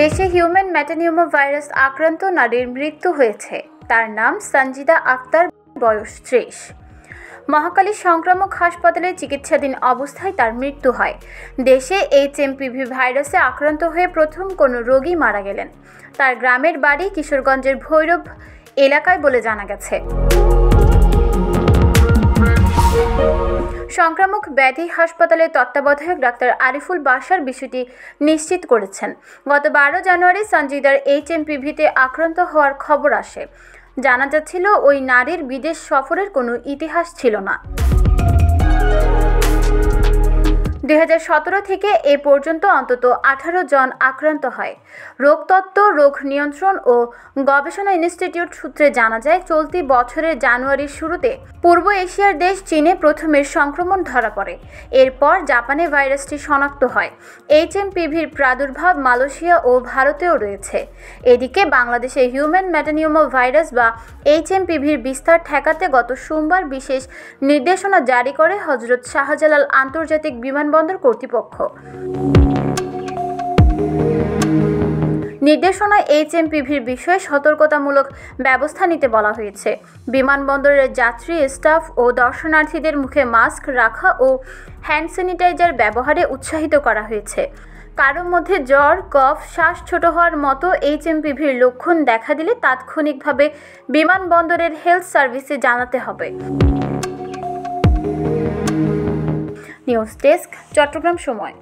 দেশে human metapneumovirus আক্রান্ত নারীর মৃত্যু হয়েছে। তার নাম সঞ্জিদা আক্তার, বয়স 30। মহাখালী সংক্রামক হাসপাতালে চিকিৎসাধীন অবস্থায় তার মৃত্যু হয়। দেশে HMPV ভাইরাসে আক্রান্ত হয়ে প্রথম কোনো রোগী মারা গেলেন। তার গ্রামের বাড়ি কিশোরগঞ্জের ভৈরব এলাকায় বলে জানা গেছে। সংক্রামক ব্যাধি হাসপাতালের তত্ত্বাবধায়ক ডাক্তার আরিফুল বাশার বিষয়টি নিশ্চিত করেছেন। গত 12 জানুয়ারি সঞ্জিদার HMPV-তে আক্রান্ত হওয়ার খবর আসে। জানা যাচ্ছিল ওই নারীর বিদেশ সফরের কোনো ইতিহাস ছিল না। 2017 থেকে এ পর্যন্ত অন্তত 18 জন আক্রান্ত হয়। রোগতত্ত্ব, রোগ নিয়ন্ত্রণ ও গবেষণা ইনস্টিটিউট সূত্রে জানা যায়, চলতি বছরের জানুয়ারির শুরুতে পূর্ব এশিয়ার দেশ চীনে প্রথমে সংক্রমণ ধরা পড়ে। এরপর জাপানে ভাইরাসটি শনাক্ত হয়। HMPV-র প্রাদুর্ভাব মালয়েশিয়া ও ভারতেও রয়েছে। এদিকে বাংলাদেশে হিউম্যান মেটানিউমোভাইরাস বা HMPV-র বিস্তার ঠেকাতে গত সোমবার বিশেষ নির্দেশনা জারি করে হযরত শাহজালাল আন্তর্জাতিক বিমানবন্দর কর্তৃপক্ষ। নির্দেশনায় HMPV-র বিষয়ে সতর্কতামূলক ব্যবস্থা নিতে বলা হয়েছে। বিমানবন্দরের যাত্রী, স্টাফ ও দর্শনার্থীদের মুখে মাস্ক রাখা ও হ্যান্ড স্যানিটাইজার ব্যবহারে উৎসাহিত করা হয়েছে। কারোর মধ্যে জ্বর, কফ, শ্বাস ছোট হওয়ার মতো HMPV-র লক্ষণ দেখা দিলে তাৎক্ষণিকভাবে বিমানবন্দরের হেলথ সার্ভিসে জানাতে হবে। নিউজ ডেস্ক, চট্টগ্রাম সময়।